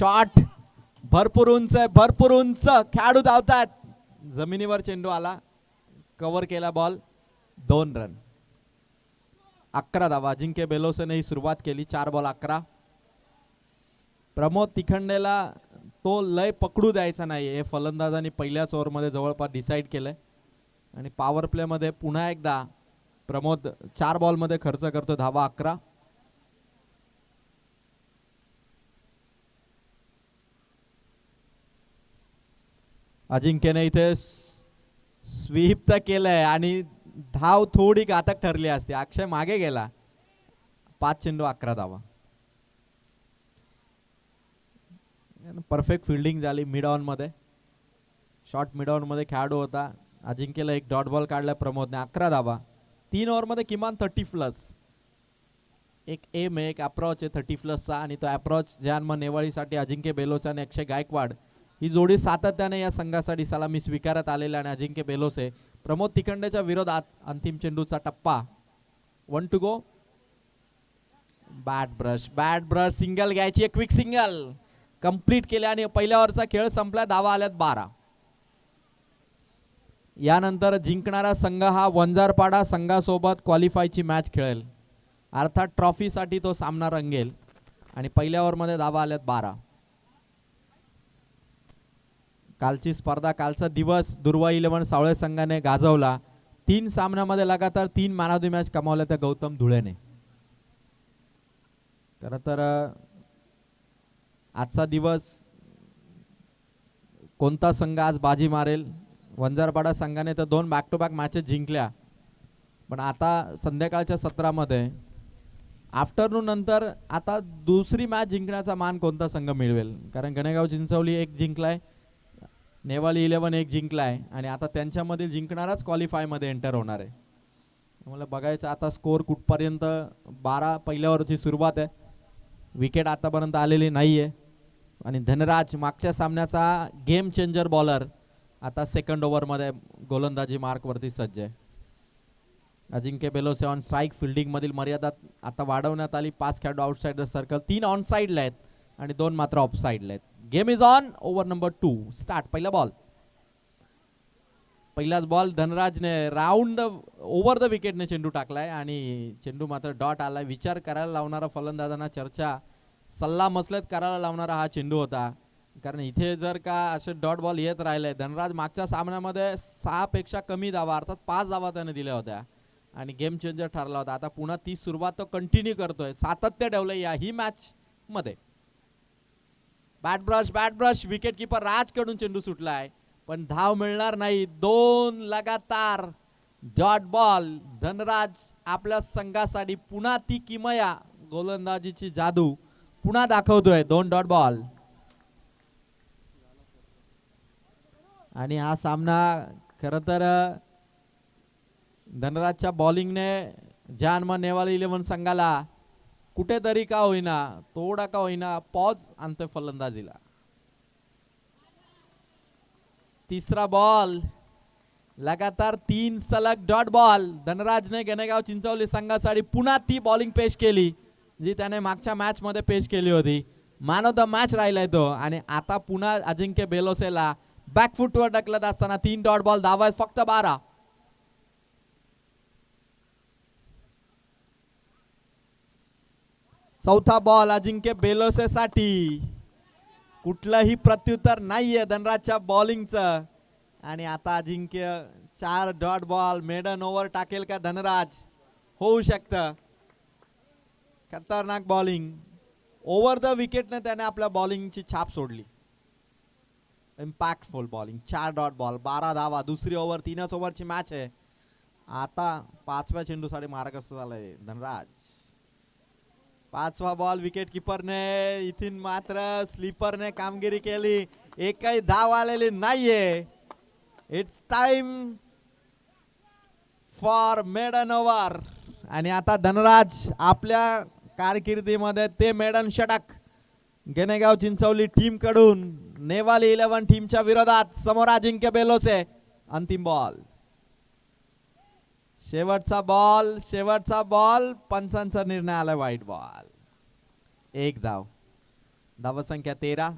Shot भरपूर उंच आहे, भरपूर उंच. खेळाडू धावतात. जमिनीवर चेंडू आला, कव्हर केला बॉल. 2 रन. 11 धावा. अजिंक्य बेलोसेने ही सुरुवात केली. 4 बॉल 11. प्रमोद तिखंडेला तो लय पकडू द्यायचा नाही हे फलंदाजांनी पहिल्याच ओव्हरमध्ये जवळपास डिसाईड केलंय. आणि पॉवर प्ले मध्ये पुन्हा एकदा प्रमोद 4 बॉल मध्ये खर्च करतो. धावा 11. अजिंक्यने इथे स्वीप तर केलंय आणि धाव थोडी घातक ठरली असते. अक्षय मागे गेला. 5 चेंडू 11 धावा. परफेक्ट फिल्डिंग झाली मिड ऑन मध्ये. शॉर्ट मिड ऑन मध्ये खेळाडू होता. अजिंक्यला एक डॉट बॉल काढला प्रमोदने. 11 धावा. 3 ओव्हर मध्ये किमान 30+. एक एम आहे, एक अप्रोच आहे 30+चा. आणि तो अप्रोच जन्म नेवाळीसाठी अजिंक्य बेलोसे आणि अक्षय गायकवाड ही जोडी सातत्याने या संघासाठी सलामी स्वीकारत आलेली. आणि अजिंक्य बेलोसे प्रमोद तिखंडेच्या विरोधात अंतिम चेंडूचा टप्पा. 1 to go. Bat brush single घ्यायची. क्विक सिंगल कंप्लीट केले आणि पहिल्या ओव्हरचा खेळ संपला. धावा आल्यात 12. यानंतर जिंकणारा संघ हा वंजारपाडा संघासोबत क्वालिफायची मॅच खेळेल. अर्थात ट्रॉफीसाठी तो सामना रंगेल. आणि पहिल्या ओव्हरमध्ये धावा आल्यात 12. कालची स्पर्धा, कालचा दिवस दुर्वा 11 सावळे संघाने गाजवला. 3 सामन्यामध्ये लगातार 3 मॅन ऑफ द मॅच कमावल्या त्या गौतम धुळेने. खरं तर आजचा दिवस कोणता संघ आज बाजी मारेल. वंजारपाडा संघाने तर 2 बॅक टू बॅक मॅचेस जिंकल्या. पण आता संध्याकाळच्या सत्रामध्ये आफ्टरनून नंतर आता दुसरी मॅच जिंकण्याचा मान कोणता संघ मिळवेल. कारण गणेगाव चिंचवली 1 जिंकलाय, नेवाली 11 1 जिंकलाय आणि आता त्यांच्यामधील जिंकणाराच क्वालिफाय मध्ये एंटर होणार आहे. मला बघायचं आता स्कोर कुठपर्यंत. 12 पहिल्या ओव्हरची सुरुवात आहे. विकेट आतापर्यंत आलेली नाहीये. आणि धनराज मागच्या सामन्याचा गेम चेंजर बॉलर आता सेकंड ओव्हर मध्ये गोलंदाजी मार्क वरती सज्ज आहे. अजिंक्य बेलोसे ऑन स्ट्राईक. फिल्डिंग मधील मर्यादा आता वाढवण्यात आली. 5 खेळाडू आउटसाइड द सर्कल, 3 ऑन साइडला आहेत आणि 2 मात्र ऑफ साइडला आहेत. Game is on. Over number 2 start. पहिला बॉल. पहिलाच बॉल धनराजने राऊंड ओव्हर द विकेटने चेंडू टाकलाय आणि चेंडू मात्र डॉट आलाय. विचार करायला लावणारा फलंदाजांना, चर्चा सल्ला मसलत करायला लावणारा हा चेंडू होता. कारण इथे जर का असे डॉट बॉल येत राहिले. धनराज मागच्या सामन्यामध्ये 6 पेक्षा कमी धावा अर्थात 5 धावा त्याने दिल्या होत्या आणि गेम चेंजर ठरला होता. आता पुन्हा ती सुरुवात तो कंटिन्यू करतोय. सातत्य ठेवलंय या ही मॅच मध्ये. Bat brush. विकेट किपर राजकडून चेंडू सुटलाय पण धाव मिळणार नाही. 2 लगातार डॉट बॉल. धनराज आपल्या संघासाठी पुन्हा ती किमया गोलंदाजीची जादू पुन्हा दाखवतोय. 2 डॉट बॉल. आणि हा सामना खरं तर धनराजच्या बॉलिंगने जानमान नेवाली 11 संघाला कुठेतरी का होईना, थोडा का होईना पॉज आणतोय फलंदाजीला. तिसरा बॉल. लगातार 3 सलग डॉट बॉल. धनराजने गणेगाव चिंचवली संघासाठी पुन्हा ती बॉलिंग पेश केली जी त्याने मागच्या मॅच मध्ये पेश केली होती. मॅन ऑफ द मॅच राहिलाय तो. आणि आता पुन्हा अजिंक्य बेलोसेला बॅकफुटवर ढकलत असताना 3 डॉट बॉल. धावा फक्त 12. चौथा बॉल अजिंक्य बेलोसे साठी. कुठलंही प्रत्युत्तर नाहीये धनराजच्या बॉलिंगचं. आणि आता अजिंक्य 4 डॉट बॉल. मेडन ओव्हर टाकेल का धनराज? होऊ शकतं. खतरनाक बॉलिंग. ओव्हर द विकेटने त्याने आपल्या बॉलिंगची छाप सोडली. Impactful bowling. 4 डॉट बॉल, 12 धावा. दुसरी ओव्हर, 3च ओव्हरची मॅच आहे. आता 5व्या चेंडूसाठी मार्गस्थ झालाय धनराज. 5वा बॉल. विकेट किपरने इथून मात्र स्लीपरने कामगिरी केली. एकही धाव आलेली नाहीये. It's time for maiden over. आणि आता धनराज आपल्या कारकिर्दीमध्ये ते मेडन षटक गणेगाव चिंचवली टीम कडून नेवाली 11 टीमच्या विरोधात. समोर अजिंक्य बेलोसे. अंतिम बॉल. शेवटचा बॉल. पंचांचा निर्णय आला वाईट बॉल. 1 धाव. धावसंख्या 13.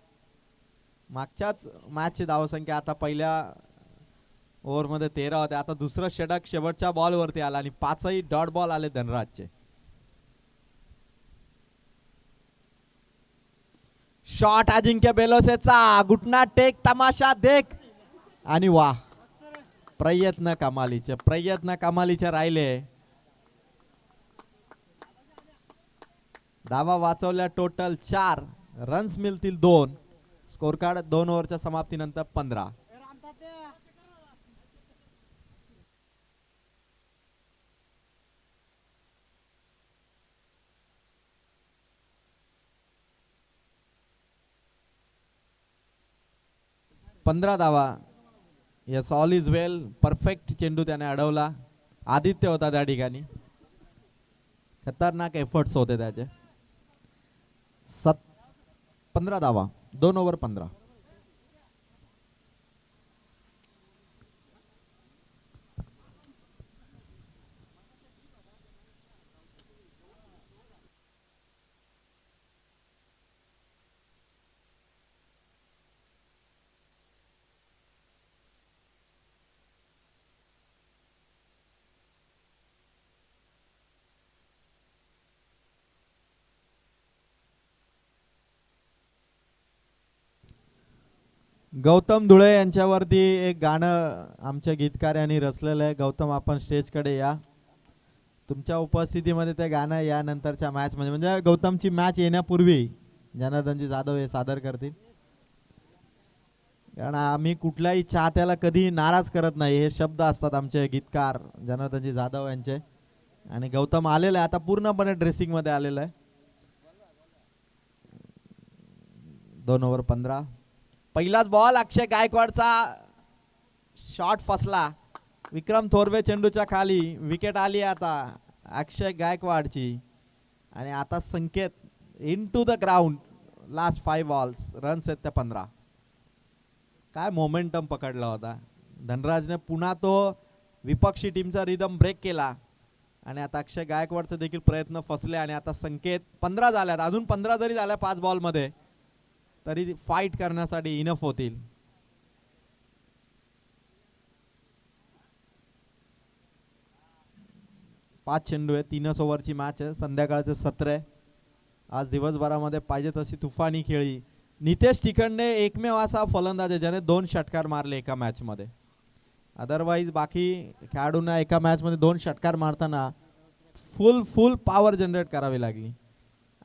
मागच्याच मॅचची धावसंख्या आता पहिल्या ओव्हरमध्ये 13 होते. आता दुसरं षटक शेवटच्या बॉलवरती आला आणि 5ही डॉट बॉल आले धनराजचे. शॉट अजिंक्य बेलोसेचा, घुटना टेक, तमाशा देख आणि वा, प्रयत्न कमालीचे राहिले. धावा वाचवल्या टोटल 4, रन्स मिळतील 2. स्कोर कार्ड 2 ओव्हरच्या समाप्तीनंतर 15. धावा. Yes, all is well. Perfect चेंडू त्याने अडवला. आदित्य होता त्या ठिकाणी. खतरनाक एफर्ट्स होते त्याचे. 15 धावा, 2 ओव्हर 15. गौतम धुळे यांच्यावरती एक गाणं आमच्या गीतकार रचलेलं आहे. गौतम, आपण स्टेजकडे या. तुमच्या उपस्थितीमध्ये ते गाणं या नंतरच्या मॅच मध्ये, म्हणजे गौतमची मॅच येण्यापूर्वी जनार्दनजी जाधव हे सादर करतील. कारण आम्ही कुठल्याही चाहत्याला कधी नाराज करत नाही, हे शब्द असतात आमचे गीतकार जनार्दनजी जाधव यांचे. आणि गौतम आलेला आहे आता, पूर्णपणे ड्रेसिंग मध्ये आलेला आहे. 2 ओव्हर 15. पहिलाच बॉल, अक्षय गायकवाडचा शॉट फसला. विक्रम थोरवे चेंडूच्या खाली. विकेट आली आता अक्षय गायकवाडची. आणि आता Sanket in to the ground. Last 5 balls, runs आहेत त्या 15. काय मोमेंटम पकडला होता धनराजने. पुन्हा तो विपक्षी टीमचा रिदम ब्रेक केला. आणि आता अक्षय गायकवाडचे देखील प्रयत्न फसले. आणि आता संकेत 15 झाल्यात. अजून 15 जरी झाल्या 5 बॉल मध्ये तरी फाईट करण्यासाठी इनफ होतील. पाच चेंडू आहे. 3 ओव्हरची मॅच आहे. संध्याकाळचे सत्र आहे. आज दिवसभरामध्ये पाहिजे तशी तुफानी खेळी. नितेश तिखंडे एकमेव असा फलंदाज आहे ज्याने 2 षटकार मारले एका मॅच मध्ये. अदरवाईज बाकी खेळाडूंना एका मॅच मध्ये 2 षटकार मारताना फुल पॉवर जनरेट करावी लागली.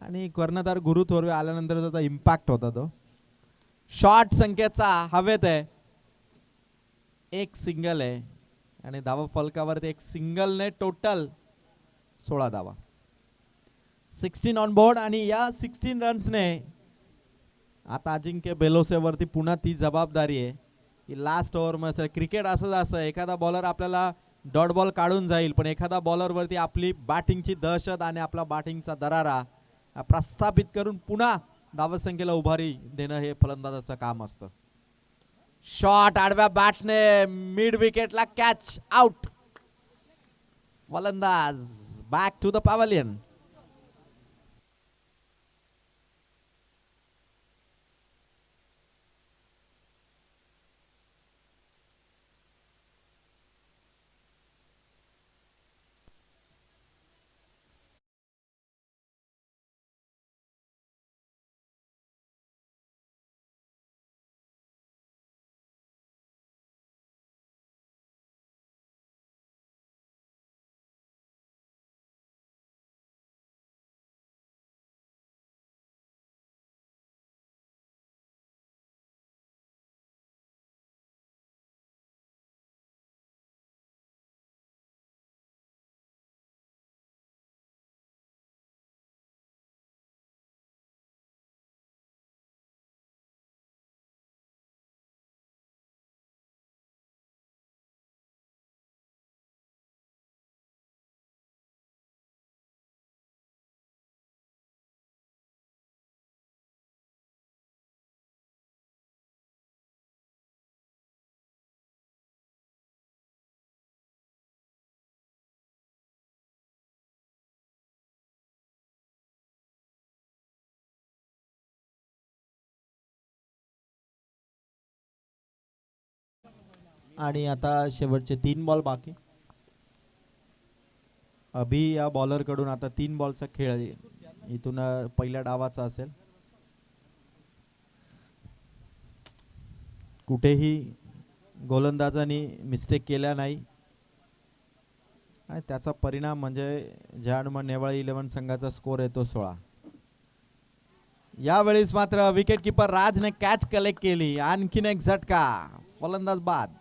आणि कर्णधार गुरु थोरवे आल्यानंतर त्याचा इम्पॅक्ट होता तो. शॉट संकेतचा हवेत आहे. एक सिंगल आहे. आणि धावा फलकावरती एक सिंगल ने टोटल 16 धावा. 16 ऑन बोर्ड. आणि या 16 रन्सने आता अजिंक्य बेलोसेवरती पुन्हा ती जबाबदारी आहे की लास्ट ओव्हर मध्ये क्रिकेट असंच असं, एखादा बॉलर आपल्याला डॉट बॉल काढून जाईल, पण एखादा बॉलर वरती आपली बॅटिंगची दहशत आणि आपला बॅटिंगचा दरारा प्रस्थापित करून पुन्हा धावसंख्येला उभारी देणं हे फलंदाजाचं काम असतं. शॉट आडव्या बॅटने मिड विकेटला कॅच आउट. फलंदाज बॅक टू द पॅव्हलियन. आणि आता शेवटचे 3 बॉल बाकी. अभि या बॉलर कडून आता 3 बॉलचा खेळ इथून पहिल्या डावाचा असेल. कुठेही गोलंदाजांनी मिस्टेक केल्या नाही आणि त्याचा परिणाम म्हणजे ज्या नेवाळी 11 संघाचा स्कोर येतो 16. यावेळेस मात्र विकेट किपर राजने कॅच कलेक्ट केली. आणखीन एक झटका, फलंदाज बाद.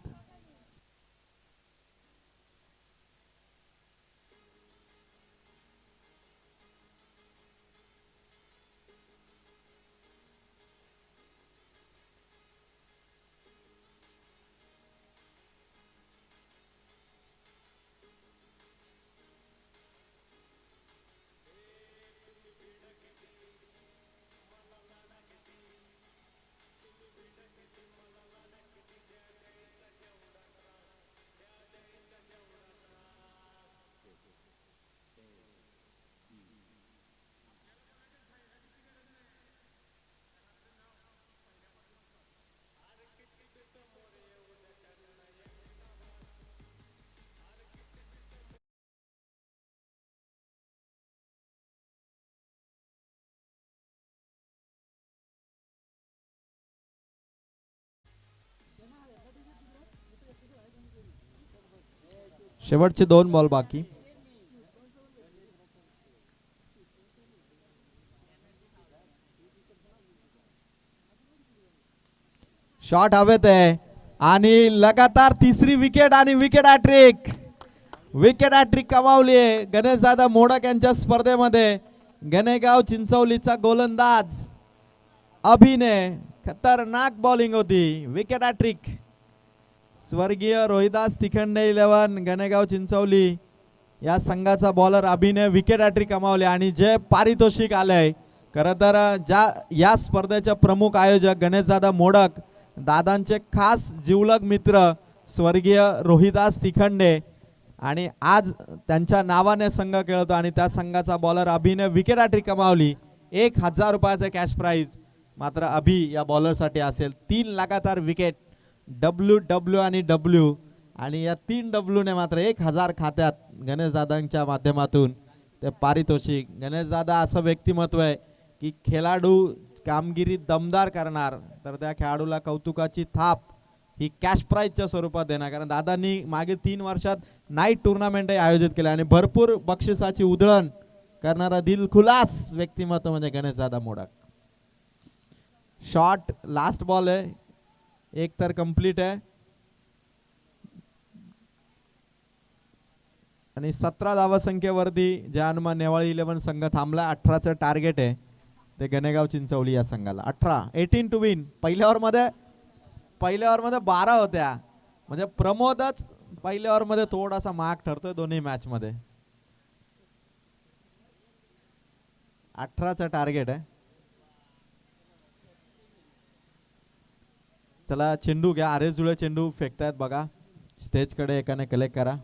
शेवटचे 2 बॉल बाकी. शॉट हवेत आहे आणि लगातार तिसरी विकेट आणि विकेट हॅट्रिक. विकेट हॅट्रिक कमावली आहे गणेशदादा मोडक यांच्या स्पर्धेमध्ये. गणेगाव चिंचवलीचा गोलंदाज अभिने खतरनाक बॉलिंग होती. Wicket hattrick. स्वर्गीय रोहिदास तिखंडे 11 गणेगाव चिंचवली या संघाचा बॉलर अभिने विकेट हॅट्रिक कमावले. आणि जे पारितोषिक आलंय खरं तर या स्पर्धेचे प्रमुख आयोजक गणेशदादा मोडक, दादांचे खास जिवलग मित्र स्वर्गीय रोहिदास तिखंडे, आणि आज त्यांच्या नावाने संघ खेळतो आणि त्या संघाचा बॉलर अभिने विकेट हॅट्रिक कमावली. 1000 रुपयाचे कॅश प्राइज मात्र अभि या बॉलरसाठी असेल. 3 लगातार विकेट, डब्ल्यू आणि डब्ल्यू, आणि या 3 डब्ल्यू ने मात्र 1000 खात्यात गणेशदादांच्या माध्यमातून ते पारितोषिक. गणेशदादा असं व्यक्तिमत्व आहे की खेळाडू कामगिरी दमदार करणार तर त्या खेळाडूला कौतुकाची थाप ही कॅश प्राइजच्या स्वरूपात देणार. कारण दादांनी मागे 3 वर्षात नाईट टुर्नामेंटही आयोजित केले आणि भरपूर बक्षिसाची उधळण करणारा दिलखुलास व्यक्तिमत्व म्हणजे Ganeshdada modak. Shot last ball आहे, एक तर कंप्लीट आहे आणि 17 धावसंख्येवरती ज्या अनुमान नेवाळी 11 संघ थांबला. 18चं टार्गेट आहे ते गणेगाव चिंचवली या संघाला. 18 टू विन. पहिल्या ओव्हरमध्ये 12 होत्या, म्हणजे प्रमोदच पहिल्या ओव्हरमध्ये थोडासा महाग ठरतोय दोन्ही मॅच मध्ये. 18चं टार्गेट आहे. चला चेंडू घ्या. आरेस जुळे चेंडू फेकतायत बघा. स्टेज कडे एकाने कलेक्ट करा.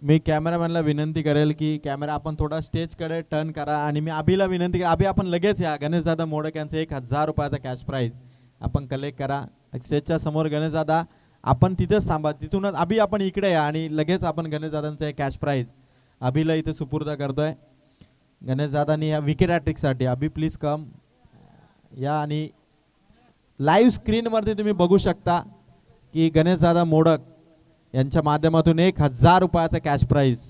मी कॅमेरामॅनला विनंती करेल की कॅमेरा आपण थोडा स्टेज कडे टर्न करा आणि मी अभिला विनंती करा, अभि आपण लगेच या. गणेशदादा मोडक यांचं 1000 रुपयाचा कॅश प्राइज आपण कलेक्ट करा. स्टेजच्या समोर गणेशदादा आपण तिथेच थांबा, तिथूनच अभि आपण इकडे या आणि लगेच आपण गणेशदादांचं कॅश प्राइज अभिला इथे सुपूर्द करतोय. गणेशदादांनी या विकेट हॅट्रिकसाठी अभि प्लीज कम या. आणि लाईव्ह स्क्रीनवरती तुम्ही बघू शकता की गणेशदादा मोडक यांच्या माध्यमातून 1000 रुपयाचा कॅश प्राइज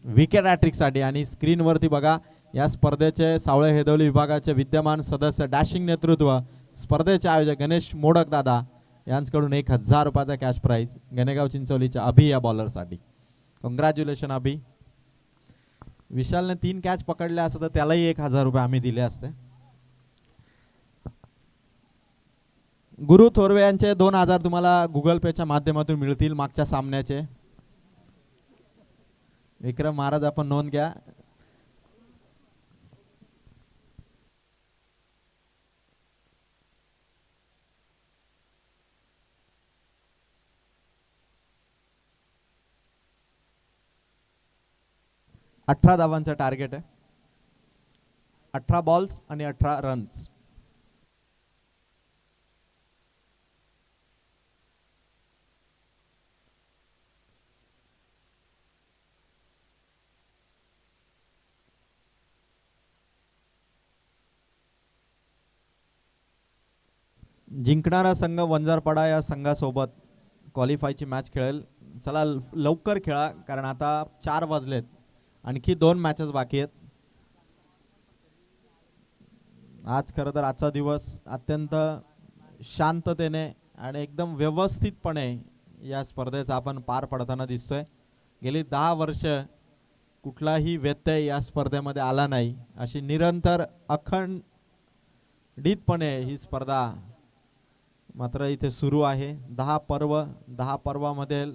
विकेट हॅट्रिकसाठी. आणि स्क्रीनवरती बघा या स्पर्धेचे सावळे हेदवली विभागाचे विद्यमान सदस्य डॅशिंग नेतृत्व स्पर्धेचे आयोजक गणेश मोडक दादा यांच्याकडून 1000 रुपयाचा कॅश प्राइज गणेगाव चिंचवलीच्या अभि या बॉलरसाठी. कॉंग्रॅच्युलेशन अभि. विशालने 3 कॅच पकडल्या असं तर त्यालाही 1000 रुपये आम्ही दिले असते. गुरु थोरवे यांचे 2000 तुम्हाला गुगल पेच्या माध्यमातून मिळतील मागच्या सामन्याचे. विक्रम महाराज आपण नोंद घ्या. अठरा धावांचं टार्गेट आहे. 18 बॉल्स आणि 18 रन्स. जिंकणारा संघ वंजारपाडा या संघासोबत क्वालिफायची मॅच खेळेल. चला लवकर खेळा कारण आता 4 वाजलेत. आणखी 2 मॅचेस बाकी आहेत. आज खरं तर आजचा दिवस अत्यंत शांततेने आणि एकदम व्यवस्थितपणे या स्पर्धेचा आपण पार पडताना दिसतोय. गेली 10 वर्ष कुठलाही व्यत्यय या स्पर्धेमध्ये आला नाही. अशी निरंतर अखंडितपणे ही स्पर्धा मात्र इथे सुरू आहे. 10 पर्वामध्ये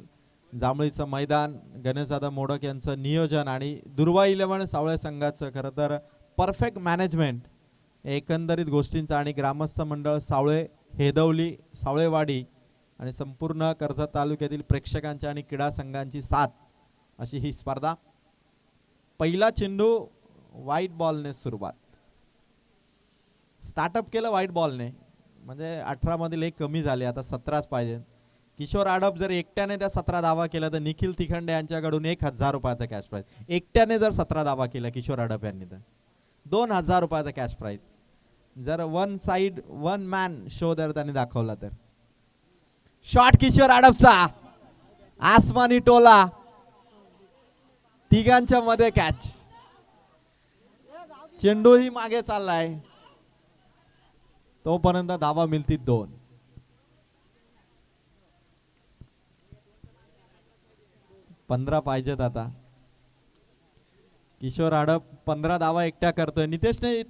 जांभळीचं मैदान, गणेशदादा मोडक यांचं नियोजन आणि दुर्वा 11 सावळे संघाचं खरं तर परफेक्ट मॅनेजमेंट एकंदरीत गोष्टींचं आणि ग्रामस्थ मंडळ सावळे, हेदवली, सावळेवाडी आणि संपूर्ण कर्जत तालुक्यातील प्रेक्षकांच्या आणि क्रीडा संघांची साथ अशी ही स्पर्धा. पहिला चेंडू व्हाईट बॉलने सुरुवात. स्टार्टअप केलं व्हाईट बॉलने म्हणजे 18 मधील 1 कमी झाले. आता 17च पाहिजे. किशोर आडप जर एकट्याने त्या 17 धावा केल्या तर निखिल तिखंडे यांच्याकडून 1000 रुपयाचा कॅश प्राइज. एकट्याने जर 17 धावा केल्या किशोर आडप यांनी तर 2000 रुपयाचा कॅश प्राइज. जर one side one man show जर त्यांनी दाखवला तर. शॉट किशोर आडपचा आसमानी टोला, तिघांच्या मध्ये कॅच. चेंडूही मागे चाललाय तोपर्यंत धावा मिळतील 2. पंधरा पाहिजेत आता. किशोर आडप 15 धावा एकट्या करतोय. नितेशने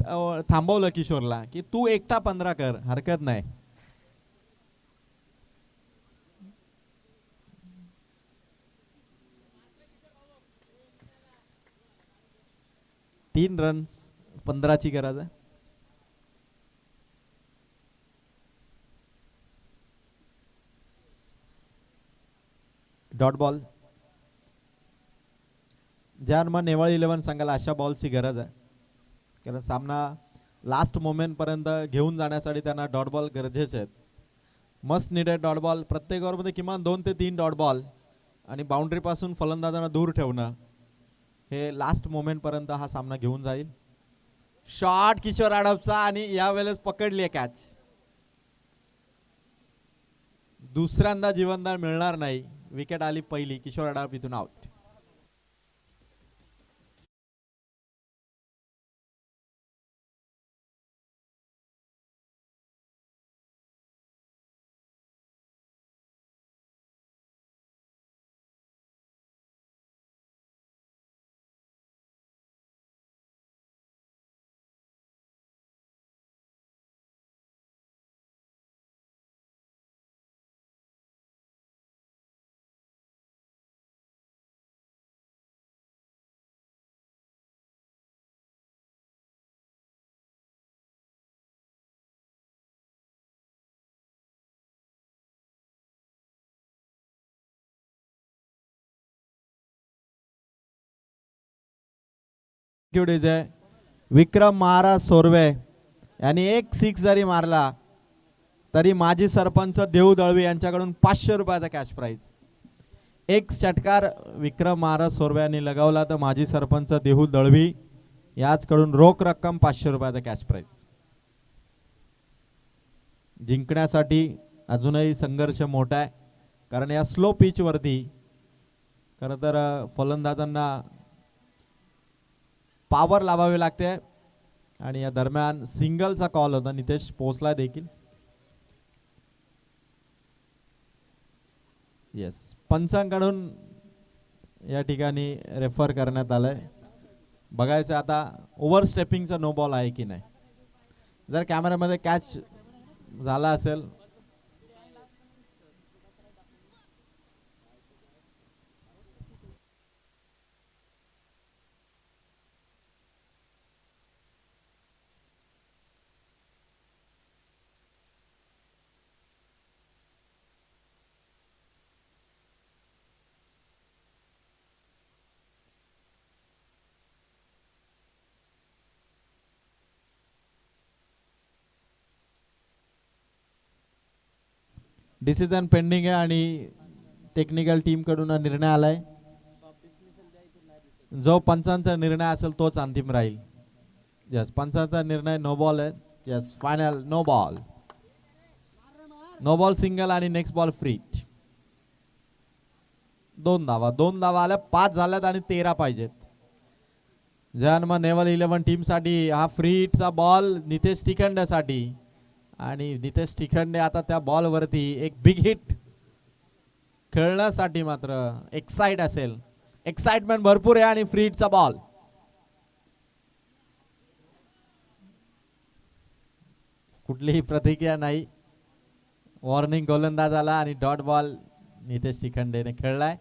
थांबवलं किशोरला की तू एकटा 15 कर, हरकत नाही. तीन रन्स 15ची गरज आहे. Dot ball. ज्यांना नेवाळी 11 संघाला अशा बॉलची गरज आहे कारण सामना लास्ट मोमेंट पर्यंत घेऊन जाण्यासाठी त्यांना डॉट बॉल गरजेचे आहेत. Must needed dot ball. प्रत्येक ओव्हरमध्ये किमान 2 ते 3 डॉट बॉल आणि बाउंड्री पासून फलंदाजांना दूर ठेवणं हे लास्ट मोमेंट पर्यंत हा सामना घेऊन जाईल. शॉट किशोर आडपचा आणि यावेळेस पकडली आहे कॅच. दुसऱ्यांदा जीवनदान मिळणार नाही. विकेट आली पहिली. किशोर आडप इथून आउट. विक्रम महाराज सोरवे यांनी 1 6 जरी मारला तरी माजी सरपंच देऊ दळवी यांच्याकडून 500 रुपयाचा कॅश प्राइज. 1 षटकार विक्रम महाराज सोरवे यांनी लगावला तर माजी सरपंच देऊ दळवी याचकडून रोख रक्कम 500 रुपयाचा कॅश प्राइज. जिंकण्यासाठी अजूनही संघर्ष मोठा आहे कारण या स्लो पिच वरती खरं तर फलंदाजांना पावर लावावे लागते आणि या दरम्यान सिंगलचा कॉल होता. नितेश पोहोचला देखील. येस पंचांकडून या ठिकाणी रेफर करण्यात आलंय. बघायचं आता ओव्हर स्टेपिंगचा नो बॉल आहे की नाही. जर कॅमेऱ्यामध्ये कॅच झाला असेल डिसिजन पेंडिंग आहे आणि टेक्निकल टीम कडून निर्णय आलाय. जो पंचांचा निर्णय असेल तोच अंतिम राहील. यस, पंचांचा निर्णय नो बॉल आहे. Yes, final no ball. No ball single आणि नेक्स्ट बॉल फ्री. 2 धावा आल्या. 5 झाल्यात आणि 13 पाहिजेत. जन्म नेवल 11 टीम साठी हा फ्रीटचा बॉल नितेश तिखंडे साठी. आणि नितेश तिखंडे आता त्या बॉल वरती एक बिग हिट खेळण्यासाठी मात्र एक्साइट असेल. एक्साइटमेंट भरपूर आहे आणि फ्रीटचा बॉल. कुठलीही प्रतिक्रिया नाही. वॉर्निंग गोलंदाज आला आणि डॉट बॉल नितेश तिखंडेने खेळलाय.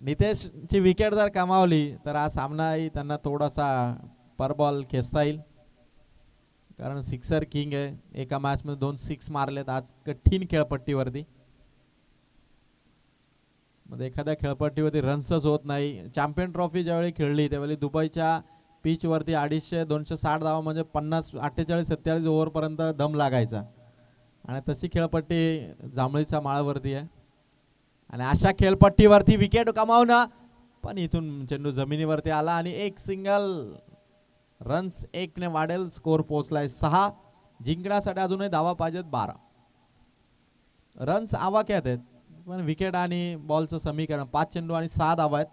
नितेशची विकेट जर कमावली तर हा सामनाही त्यांना थोडासा पर बॉल खेचता येईल. कारण सिक्सर किंग आहे. एका मॅच मध्ये 2 6 मारलेत आज कठीण खेळपट्टीवरती. मध्ये एखाद्या खेळपट्टीवरती रन्सच होत नाही. चॅम्पियन ट्रॉफी ज्यावेळी खेळली त्यावेळी दुबईच्या पिच वरती 250 260 धावा म्हणजे 50 48 47 ओव्हर पर्यंत दम लागायचा. आणि तशी खेळपट्टी जांभळीच्या माळावरती आहे. आणि अशा खेळपट्टीवरती विकेट कमावणं, पण इथून चेंडू जमिनीवरती आला आणि एक सिंगल. रन्स 1 ने वाढेल. स्कोर पोहोचलाय 6. जिंकण्यासाठी अजूनही धावा पाहिजेत 12. रन्स आवाक्यात आहेत पण विकेट आणि बॉलचं समीकरण 5 चेंडू आणि 6 धावा आहेत.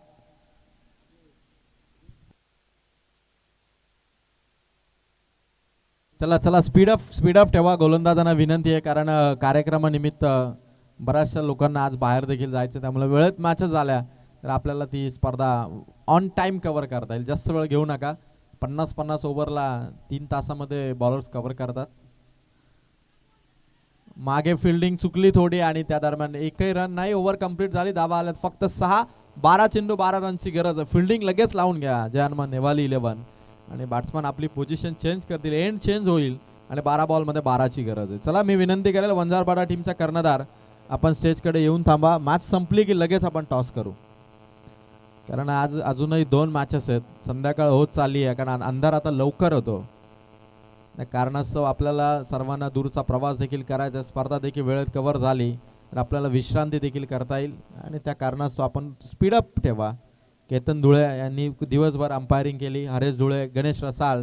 चला चला स्पीड अप ठेवा. गोलंदाजांना विनंती आहे कारण कार्यक्रमानिमित्त बऱ्याचशा लोकांना आज बाहेर देखील जायचं. त्यामुळे वेळेत मॅचेस झाल्या तर आपल्याला ती स्पर्धा ऑन टाइम कव्हर करता येईल. जास्त वेळ घेऊ नका. 50 ओव्हरला 3 तासामध्ये बॉलर्स कव्हर करतात. मागे फिल्डिंग चुकली थोडी आणि त्या दरम्यान एकही रन नाही. ओव्हर कंप्लीट झाली. धावा आल्यात फक्त 6. 12 चेंडू 12 रनची गरज आहे. फिल्डिंग लगेच लावून घ्या जयहनुमान नेवाली 11. आणि बॅट्समन आपली पोझिशन चेंज करतील. एंड चेंज होईल आणि 12 बॉलमध्ये 12ची गरज आहे. चला मी विनंती करेल वंजारपाडा टीमचा कर्णधार आपण स्टेजकडे येऊन थांबा. मॅच संपली की लगेच आपण टॉस करू. कारण आज अजूनही 2 मॅचेस आहेत. संध्याकाळ होत चालली आहे कारण अंधार आता लवकर होतो. त्या कारणास्तव आपल्याला सर्वांना दूरचा प्रवास देखील करायचा. स्पर्धा देखील वेळेत कव्हर झाली तर आपल्याला विश्रांती देखील करता येईल. आणि त्या कारणास्तव आपण स्पीडअप ठेवा. केतन धुळे यांनी दिवसभर अंपायरिंग केली. हरेश धुळे, गणेश रसाळ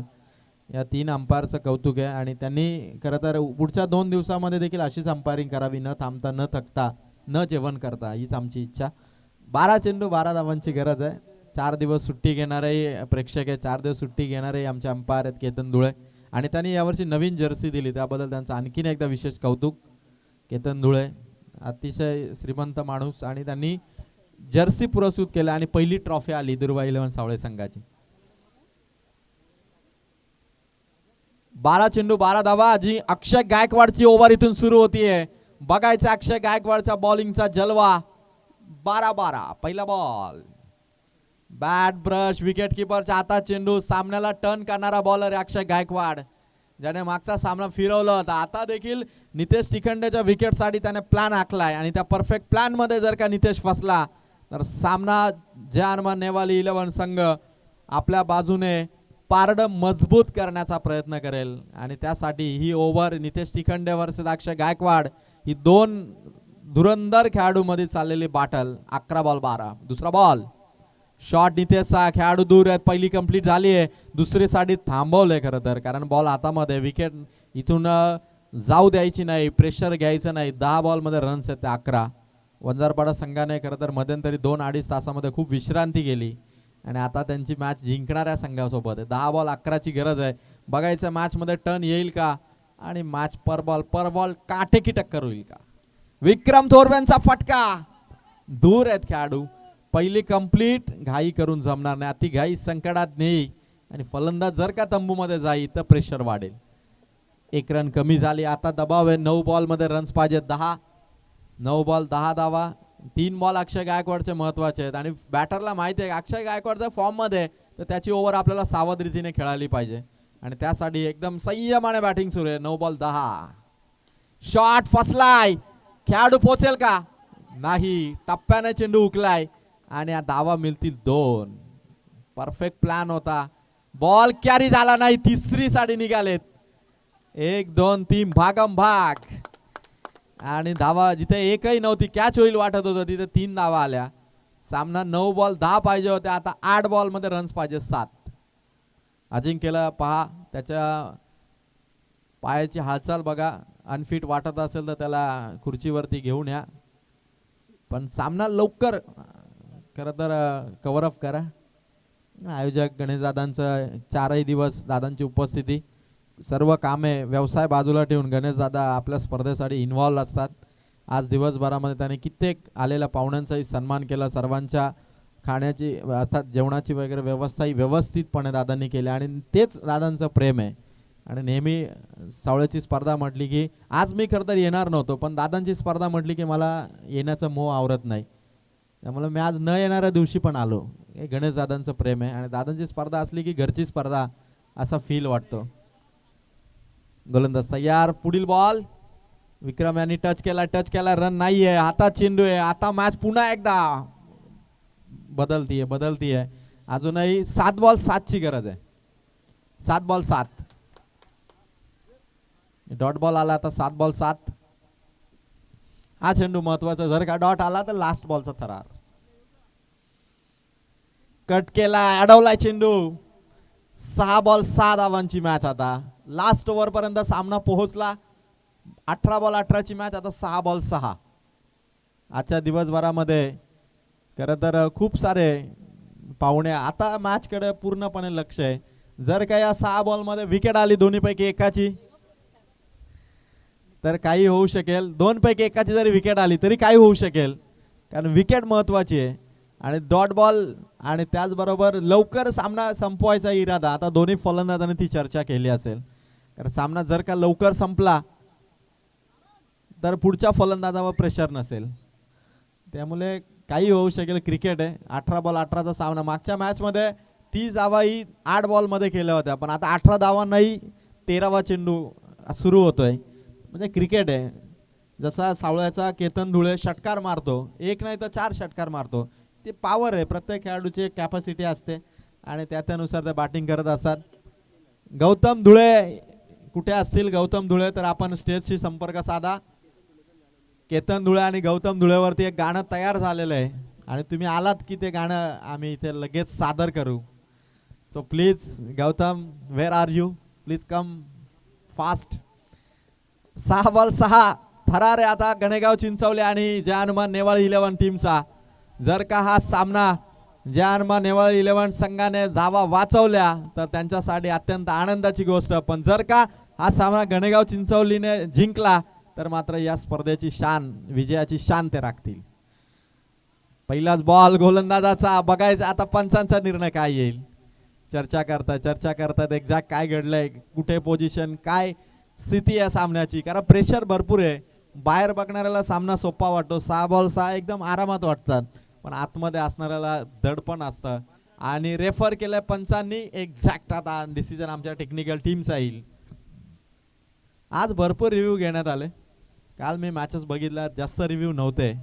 या 3 अंपायरचं कौतुक आहे. आणि त्यांनी खरं तर पुढच्या 2 दिवसामध्ये देखील अशीच अंपायरिंग करावी. न थांबता, न थकता, न जेवण करता, हीच आमची इच्छा. 12 चेंडू 12 धावांची गरज आहे. 4 दिवस सुट्टी घेणारे प्रेक्षक आहे. 4 दिवस सुट्टी घेणारे आमचे अंपायर आहेत केतन धुळे. आणि त्यांनी यावर्षी नवीन जर्सी दिली त्याबद्दल त्यांचं आणखीन एकदा विशेष कौतुक. केतन धुळे अतिशय श्रीमंत माणूस आणि त्यांनी जर्सी पुरस्कृत केलं आणि पहिली ट्रॉफी आली दुर्वा 11 सावळे संघाची. 12 चेंडू 12 धावा. आजी अक्षय गायकवाडची ओव्हर इथून सुरू होतीये. बघायचं अक्षय गायकवाडच्या बॉलिंगचा जलवा. 12 पहिला बॉल. बॅट ब्रश विकेट किपरच्या हातात चेंडू. सामन्याला टर्न करणारा बॉलर अक्षय गायकवाड ज्याने मागचा सामना फिरवला होता. आता देखील नितेश तिखंडेच्या विकेटसाठी त्याने प्लॅन आखलाय आणि त्या परफेक्ट प्लॅन मध्ये जर का नितेश फसला तर सामना जयहनुमान नेवाली 11 संघ आपल्या बाजूने पारडं मजबूत करण्याचा प्रयत्न करेल. आणि त्यासाठी ही ओव्हर नितेश तिखंडे वर्सेस अक्षय गायकवाड ही 2 धुरंधर खेळाडू मध्ये चाललेली बॅटल. 11 बॉल 12. दुसरा बॉल. शॉट नितेशचा. खेळाडू दूर आहेत. पहिली कंप्लीट झाली आहे. दुसरी साठी थांबवलंय खरं तर कारण बॉल हातामध्ये. विकेट इथून जाऊ द्यायची नाही. प्रेशर घ्यायचं नाही. 10 बॉलमध्ये रन्स आहेत 11. वंजारपाडा संघाने खरं तर मध्यंतरी 2-2.5 तासामध्ये खूप विश्रांती गेली आणि आता त्यांची मॅच जिंकणाऱ्या संघासोबत आहे. 10 बॉल 11ची गरज आहे. बघायचं मॅच मध्ये टर्न येईल का आणि मॅच पर बॉल काटेकी टक्कर होईल का. विक्रम थोरवेंचा फटका. दूर आहेत खेळाडू. पहिली कंप्लीट, घाई करून जमणार नाही, अति घाई संकटात नाही. आणि फलंदाज जर का तंबूमध्ये जाईल तर प्रेशर वाढेल. 1 रन कमी झाली, आता दबाव आहे. 9 बॉल मध्ये रन्स पाहिजे 10. 9 बॉल 10 धावा. 3 बॉल अक्षय गायकवाडचे महत्वाचे आहेत आणि बॅटरला माहिती आहे अक्षय गायकवाडच्या फॉर्म मध्ये तर त्याची ओव्हर आपल्याला सावध रीतीने खेळायला पाहिजे आणि त्यासाठी एकदम संयमाने बॅटिंग सुरू आहे. 9 बॉल 10. शॉट फसलाय, खेळाडू पोहोचेल का नाही, टप्प्याने चेंडू उकलाय आणि धावा मिळतील 2. परफेक्ट प्लॅन होता, बॉल कॅरी झाला नाही, तिसरी साठी निघालेत. 1 2 3 भागम भाग आणि धावा जिथे एकही नव्हती, कॅच होईल वाटत होतं तिथे 3 धावा आल्या. सामना 9 बॉल 10 पाहिजे होते, आता 8 बॉल मध्ये रन्स पाहिजे 7. अजिंक्यला पहा, त्याच्या पायाची हालचाल बघा, अनफिट वाटत असेल तर त्याला खुर्चीवरती घेऊन या. पण सामना लवकर खरं तर कव्हर अप करा. आयोजक गणेश दादांचं 4ही दिवस दादांची उपस्थिती, सर्व कामे व्यवसाय बाजूला ठेवून गणेश दादा आपल्या स्पर्धेसाठी इन्व्हॉल्व असतात. आज दिवसभरामध्ये त्यांनी कित्येक आलेल्या पाहुण्यांचाही सन्मान केला. सर्वांच्या खाण्याची अर्थात जेवणाची वगैरे व्यवस्थाही व्यवस्थितपणे दादांनी केली आणि तेच दादांचं प्रेम आहे. आणि नेहमी सावळ्याची स्पर्धा म्हटली की आज मी खरं तर येणार नव्हतो, पण दादांची स्पर्धा म्हटली की मला येण्याचं मोह आवरत नाही, त्यामुळे मी आज न येणाऱ्या दिवशी पण आलो. हे गणेश दादांचं प्रेम आहे आणि दादांची स्पर्धा असली की घरची स्पर्धा असा फील वाटतो. गोलंदाज तयार, पुढील बॉल. विक्रम यांनी टच केला, रन नाहीये, हातात चेंडू आहे. आता मॅच पुन्हा एकदा बदलतीये. अजूनही 7 बॉल 7 ची गरज आहे. 7 बॉल 7. डॉट बॉल आला, आता 7 बॉल 7. हा चेंडू महत्वाचा, जर का डॉट आला तर लास्ट बॉलचा थरार. कट केला, अडवलाय चेंडू. 6 बॉल 6 धावांची मॅच. आता लास्ट ओव्हर पर्यंत सामना पोहोचला. 18 बॉल 18 ची मॅच, आता 6 बॉल 6. आजच्या दिवसभरामध्ये खरं तर खूप सारे पाहुणे आता मॅच कडे पूर्णपणे लक्ष आहे. जर का या 6 बॉल मध्ये विकेट आली दोन्हीपैकी एकाची तर काही होऊ शकेल. 2 पैकी एकाची जरी विकेट आली तरी काही होऊ शकेल, कारण विकेट महत्वाची आहे. आणि डॉट बॉल आणि त्याचबरोबर लवकर सामना संपवायचा इरादा, आता दोन्ही फलंदाजांनी ती चर्चा केली असेल. कारण सामना जर का लवकर संपला तर पुढच्या फलंदाजावर प्रेशर नसेल, त्यामुळे काही होऊ शकेल. क्रिकेट आहे. 18 बॉल 18चा सामना. मागच्या मॅच मध्ये 30 धावा ही 8 बॉल मध्ये केल्या होत्या, पण आता 18 धावा नाही, 13वा चेंडू सुरू होतोय. म्हणजे क्रिकेट आहे. जसा सावळ्याचा केतन धुळे षटकार मारतो, 1 नाही तर 4 षटकार मारतो, ते पॉवर आहे. प्रत्येक खेळाडूची कॅपॅसिटी असते आणि त्यानुसार ते बॅटिंग करत असतात. गौतम धुळे कुठे असतील गौतम धुळे तर आपण स्टेजशी संपर्क साधा. केतन धुळे आणि गौतम धुळेवरती एक गाणं तयार झालेलं आहे आणि तुम्ही आलात की ते गाणं आम्ही इथे लगेच सादर करू. So please Gautam, where are you, please come fast. 6 ball 6 थरार आहे आता गणेगाव चिंचवली आणि जय हनुमान नेवाळ 11 टीमचा. जर का हा सामना जय हनुमान नेवाळ 11 संघाने धावा वाचवल्या तर त्यांच्यासाठी अत्यंत आनंदाची गोष्ट, पण जर का हा सामना गणेगाव चिंचवलीने जिंकला तर मात्र या स्पर्धेची शान, विजयाची शान ते राखतील. पहिलाच बॉल गोलंदाजाचा. बघायचा आता पंचांचा निर्णय काय येईल. चर्चा करतात एक्झॅक्ट काय घडलंय, कुठे पोझिशन, काय स्थिती आहे सामन्याची, कारण प्रेशर भरपूर आहे. बाहेर बघणाऱ्याला सामना सोपा वाटतो, 6 बॉल 6 एकदम आरामात वाटतात, पण आतमध्ये असणाऱ्याला दडपण असतं. आणि रेफर केलंय पंचांनी एक्झॅक्ट. आता डिसिजन आमच्या टेक्निकल टीमचा येईल. आज भरपूर रिव्ह्यू घेण्यात आले. काल मी मॅचेस बघितल्या, जास्त रिव्ह्यू नव्हते,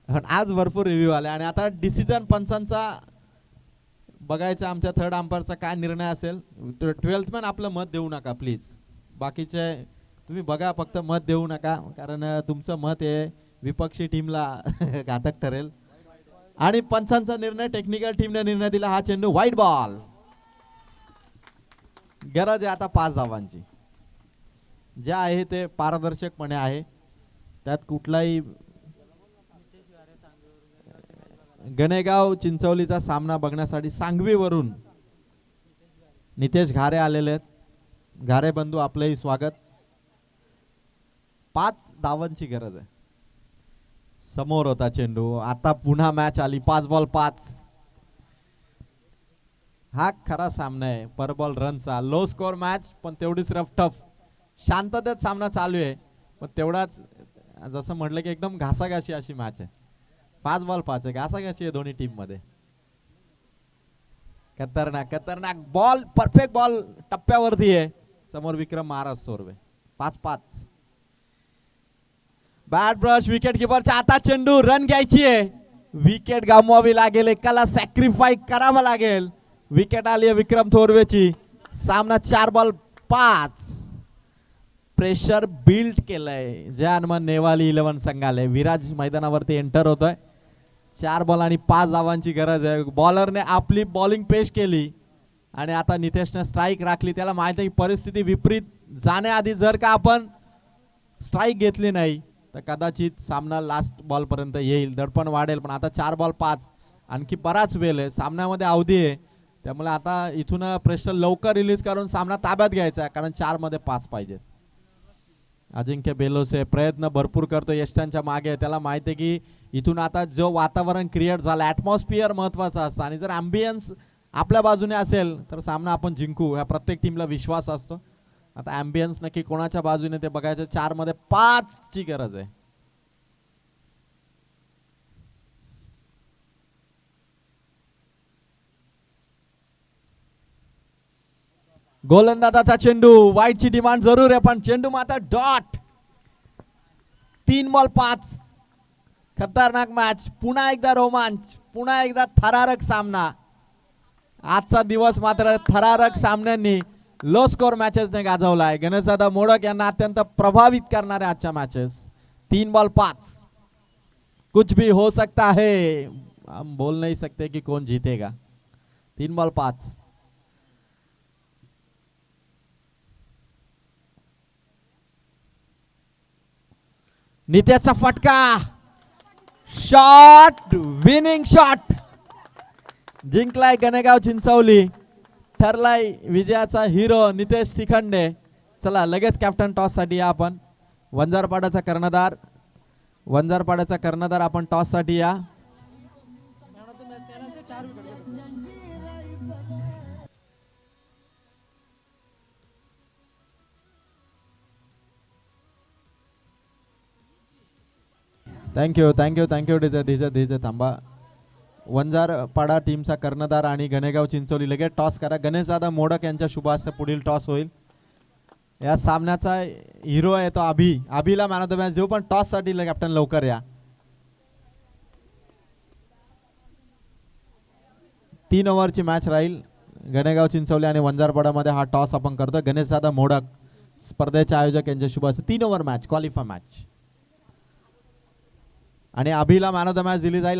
पण आज भरपूर रिव्ह्यू आले. आणि आता डिसिजन पंचांचा बघायचा, आमच्या थर्ड अंपायरचा काय निर्णय असेल. 12th मॅन आपलं मत देऊ नका प्लीज. बाकीचे तुम्ही बघा, फक्त मत देऊ नका, कारण तुमचं मत हे विपक्षी टीमला घातक ठरेल. आणि पंचांचा निर्णय, टेक्निकल टीमने निर्णय दिला. हा चेंडू व्हाईट बॉल. गरज आहे आता 5 धावांची. जे आहे ते पारदर्शकपणे आहे, त्यात कुठलाही. गणेगाव चिंचवलीचा सामना बघण्यासाठी सांगवीवरून नितेश घारे आलेले आहेत. घारे बंधू आपलंही स्वागत. 5 धावांची गरज आहे. समोर होता चेंडू. आता पुन्हा मॅच आली 5-5. हा खरा सामना आहे पर बॉल रनचा. लो स्कोर मॅच पण तेवढीच रफ टफ शांततेत सामना चालू आहे. पण तेवढाच जसं म्हटलं की एकदम घासाघाशी अशी मॅच आहे. 5-5 आहे. घासाघाशी आहे दोन्ही टीम मध्ये. खतरनाक खतरनाक बॉल. परफेक्ट बॉल टप्प्यावरती आहे. समोर विक्रम महाराज सोरवे. 5-5. बॅट ब्रश विकेट किपरच्या आता चेंडू. रन घ्यायची आहे. विकेट गमवावी लागेल. एकाला सॅक्रिफाय करावा लागेल. विकेट आली आहे विक्रम थोरवेची. सामना 4-5. प्रेशर बिल्ड केलंय जय हनुमान नेवाली 11 संघाले. विराज मैदानावरती एंटर होतोय. 4 बॉल आणि 5 धावांची गरज आहे. बॉलरने आपली बॉलिंग पेश केली आणि आता नितेशने स्ट्राईक राखली. त्याला माहिती आहे की परिस्थिती विपरीत जाण्याआधी जर का आपण स्ट्राईक घेतली नाही तर कदाचित सामना लास्ट बॉल पर्यंत येईल. दडपण वाढेल. पण आता 4-5 आणखी बराच वेळ आहे. सामन्यामध्ये अवधी आहे. त्यामुळे आता इथून प्रेशर लवकर रिलीज करून सामना ताब्यात घ्यायचा आहे. कारण 4 मध्ये 5 पाहिजे. अजिंक्य बेलोसे प्रयत्न भरपूर करतो यष्टांच्या मागे. त्याला माहिती आहे की इथून आता जो वातावरण क्रिएट झालं ॲटमॉस्फिअर महत्वाचा असतं आणि जर ॲम्बियन्स आपल्या बाजूने असेल तर सामना आपण जिंकू. ह्या प्रत्येक टीमला विश्वास असतो. आता ॲम्बियन्स नक्की कोणाच्या बाजूने ते बघायचं. 4 मध्ये 5 ची गरज आहे. गोलंदाजाचा चेंडू. वाईटची डिमांड जरूर आहे पण चेंडू मात्र डॉट. 3-5. खतरनाक मॅच. पुन्हा एकदा रोमांच. पुन्हा एकदा थरारक सामना. आजचा दिवस मात्र थरारक सामन्यांनी लो स्कोर मॅचेसने गाजवलाय. गणेशदादा मोडक यांना अत्यंत प्रभावित करणाऱ्या आजच्या मॅचेस. 3-5. कुछ भी हो सकता है. हम बोल नहीं सकते कि कौन जीतेगा. 3-5. नितेशचा फटका. शॉट. Winning shot. जिंकलाय गणेगाव चिंचवली. ठरलाय विजयाचा हिरो नितेश तिखंडे. चला लगेच कॅप्टन टॉस साठी या आपण. वंजारपाड्याचा कर्णधार आपण टॉस साठी या. थँक्यू धीजे थांबा. वंजारपाडा टीमचा कर्णधार आणि गणेगाव चिंचवली लगेच टॉस करा. गणेशदादा मोडक यांच्या शुभ हस्ते पुढील टॉस होईल. या सामन्याचा हिरो आहे तो अभिला मॅन ऑफ द मॅच देऊ. पण टॉस साठी कॅप्टन लवकर या. 3 ओव्हरची मॅच राहील. गणेगाव चिंचवली आणि वंजारपाडामध्ये हा टॉस आपण करतोय. गणेशदादा मोडक स्पर्धेचे आयोजक यांच्या शुभ हस्ते 3 ओव्हर मॅच क्वालिफाय मॅच आणि अभिला मॅन ऑफ द मॅच दिली जाईल.